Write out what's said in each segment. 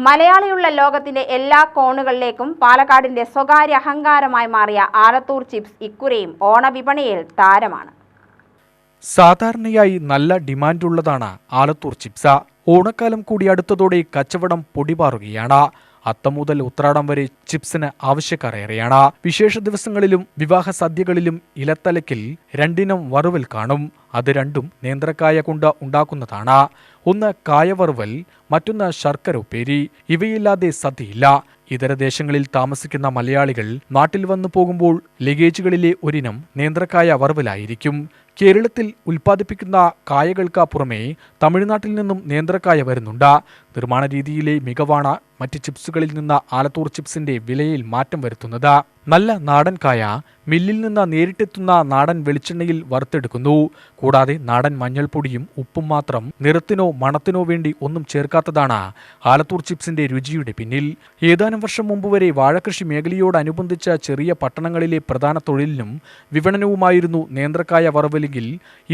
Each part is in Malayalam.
മലയാളിയുള്ള ലോകത്തിന്റെ എല്ലാ കോണുകളിലേക്കും പാലക്കാടിന്റെ സ്വകാര്യ അഹങ്കാരമായി മാറിയ ആലത്തൂർ ചിപ്സ് ഇക്കുറിയും ഓണവിപണിയിൽ താരമാണ്. സാധാരണയായി നല്ല ഡിമാൻഡുള്ളതാണ് ആലത്തൂർ ചിപ്സ്. ഓണക്കാലം കൂടി അടുത്തതോടെ കച്ചവടം പൊടിപാറുകയാണ്. അത്തം മുതൽ ഉത്രാടം വരെ ചിപ്സിന് ആവശ്യക്കാർ ഏറെയാണ്. വിശേഷ ദിവസങ്ങളിലും വിവാഹ സദ്യകളിലും ഇലത്തലയ്ക്കിൽ രണ്ടിനം വറുവൽ കാണും. അത് രണ്ടും നേന്ത്രക്കായ കൊണ്ട് ഉണ്ടാക്കുന്നതാണ്. ഒന്ന് കായവറുവൽ, മറ്റൊന്ന് ശർക്കര ഉപ്പേരി. ഇവയില്ലാതെ സദ്യയില്ല. ഇതര ദേശങ്ങളിൽ താമസിക്കുന്ന മലയാളികൾ നാട്ടിൽ വന്നു പോകുമ്പോൾ ലഗേജുകളിലെ ഒരിനം നേന്ത്രക്കായ വറുവലായിരിക്കും. കേരളത്തിൽ ഉൽപ്പാദിപ്പിക്കുന്ന കായകൾക്ക് പുറമെ തമിഴ്നാട്ടിൽ നിന്നും നേന്ത്രക്കായ വരുന്നുണ്ട്. നിർമ്മാണ രീതിയിലെ മികവാണ് മറ്റ് ചിപ്സുകളിൽ നിന്ന് ആലത്തൂർ ചിപ്സിന്റെ വിലയിൽ മാറ്റം വരുത്തുന്നത്. നല്ല നാടൻ കായ മില്ലിൽ നിന്ന് നേരിട്ടെത്തുന്ന നാടൻ വെളിച്ചെണ്ണയിൽ വറുത്തെടുക്കുന്നു. കൂടാതെ നാടൻ മഞ്ഞൾപ്പൊടിയും ഉപ്പും മാത്രം നിറത്തിനോ മണത്തിനോ വേണ്ടി ഒന്നും ചേർക്കാത്തതാണ് ആലത്തൂർ ചിപ്സിന്റെ രുചിയുടെ പിന്നിൽ. ഏതാനും വർഷം മുമ്പ് വരെ വാഴകൃഷി മേഖലയോടനുബന്ധിച്ച ചെറിയ പട്ടണങ്ങളിലെ പ്രധാന തൊഴിലിനും വിപണനവുമായിരുന്നു നേന്ത്രക്കായ വറുവലെങ്കിൽ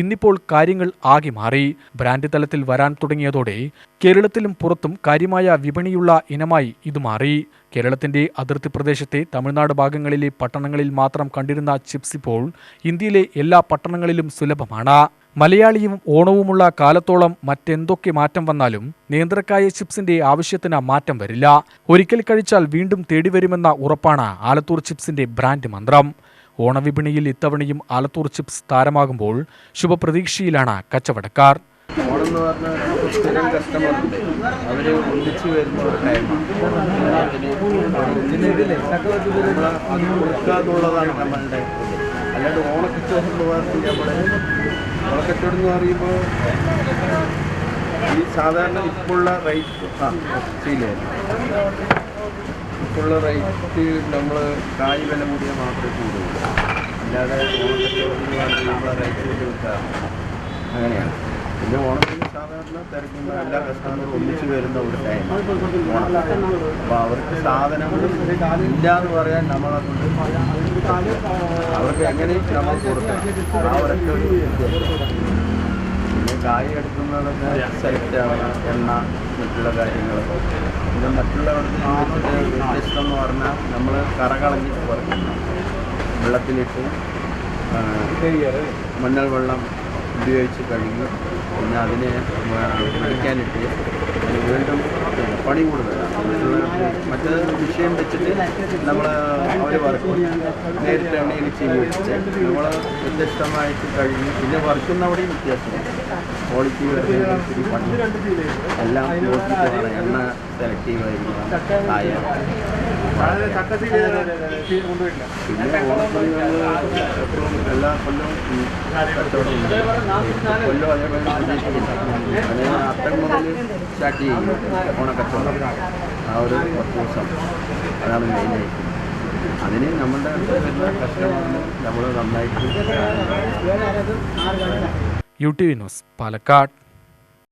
ഇന്നിപ്പോൾ കാര്യങ്ങൾ ആകെ മാറി. ബ്രാൻഡ് തലത്തിൽ വരാൻ തുടങ്ങിയതോടെ കേരളത്തിലും പുറത്തും കാര്യമായ വിപണിയുള്ള ഇനമായി ഇത് മാറി. കേരളത്തിന്റെ അതിർത്തി പ്രദേശത്തെ തമിഴ്നാട് ഭാഗങ്ങളിലെ പട്ടണങ്ങളിൽ മാത്രം കണ്ടിരുന്ന ചിപ്സ് ഇപ്പോൾ ഇന്ത്യയിലെ എല്ലാ പട്ടണങ്ങളിലും സുലഭമാണ്. മലയാളിയും ഓണവുമുള്ള കാലത്തോളം മറ്റെന്തൊക്കെ മാറ്റം വന്നാലും നേന്ത്രക്കായ ചിപ്സിന്റെ ആവശ്യത്തിന് മാറ്റം വരില്ല. ഒരിക്കൽ കഴിച്ചാൽ വീണ്ടും തേടിവരുമെന്ന ഉറപ്പാണ് ആലത്തൂർ ചിപ്സിന്റെ ബ്രാൻഡ് മന്ത്രം. ഓണവിപണിയിൽ ഇത്തവണയും ആലത്തൂർ ചിപ്സ് താരമാകുമ്പോൾ ശുഭപ്രതീക്ഷയിലാണ് കച്ചവടക്കാർ. ഓണം എന്ന് പറഞ്ഞാൽ സ്ഥിരം കസ്റ്റമറുണ്ട്, അവർ ഒന്നിച്ച് വരുന്ന ഒരു ടൈമാണ്. അത് കൊടുക്കുക എന്നുള്ളതാണ് നമ്മളുടെ ഇത്. അല്ലാണ്ട് ഓണക്കച്ചവടം എന്ന് പറഞ്ഞാൽ ഓണക്കച്ചവടം എന്ന് പറയുമ്പോൾ ഈ സാധാരണ ഇപ്പോഴുള്ള റേറ്റ് ഇപ്പോഴുള്ള റേറ്റ് നമ്മൾ കായ് വില കൂടിയാൽ മാത്രമേ കൂടുള്ളൂ. അല്ലാതെ ഓണക്കച്ചവടം എന്ന് പറഞ്ഞാൽ നമ്മളെ റേറ്റ് കൂടി കിട്ടാറില്ല. അങ്ങനെയാണ്. പിന്നെ ഓണത്തിന് സാധാരണ തിരക്കുന്ന എല്ലാ കസ്റ്റമറും ഒന്നിച്ച് വരുന്ന ഒരു ടൈമാണ് ഓണം. അപ്പോൾ അവർക്ക് സാധനങ്ങൾ ഇല്ല എന്ന് പറയാൻ നമ്മളെ കൊണ്ട് അവർക്ക് എങ്ങനെയും നമ്മൾ കൊടുക്കണം. ആ ഒരൊക്കെ ഒരു പിന്നെ കായ് എടുക്കുന്നതൊക്കെ സെലക്ട് ആവണം, എണ്ണ, മറ്റുള്ള കാര്യങ്ങൾ. പിന്നെ മറ്റുള്ളവർക്ക് വ്യത്യസ്തം എന്ന് പറഞ്ഞാൽ നമ്മൾ കറകളഞ്ഞിട്ട് പറയും വെള്ളത്തിലിട്ട് മഞ്ഞൾ വെള്ളം ഉപയോഗിച്ച് കഴുകി പിന്നെ അതിനെ പിടിക്കാനിട്ട് വീണ്ടും പണി കൂടുതലാണ്. മറ്റേ വിഷയം വെച്ചിട്ട് നമ്മൾ അവർ വറുക്കും. നേരിട്ട് എണ്ണയിൽ ചീനി വെച്ചിട്ട് നമ്മൾ വ്യത്യസ്തമായിട്ട് കഴുകി പിന്നെ വറുക്കുന്നവിടെയും വ്യത്യാസമുണ്ട്. ക്വാളിറ്റി വരുന്ന ഇത്തിരി പണി എല്ലാം നോക്കിയിട്ടാണ് എണ്ണ സെലക്റ്റീവായിരിക്കണം. കായ പിന്നെ ഓണത്തിന് എപ്പോഴും എല്ലാ കൊല്ലവും കച്ചവടമുണ്ട്. കൊല്ലം അതേപോലെ അതേ അത്തം മുതൽ സ്റ്റാർട്ട് ചെയ്യും ഓണക്കച്ചവടം. ആ ഒരു 10 ദിവസം അതാണ് മെയിനായിട്ട്. അതിന് നമ്മളുടെ വരുന്ന കസ്റ്റമറിന് നമ്മൾ നന്നായിട്ട്. UTV news, Palakkad.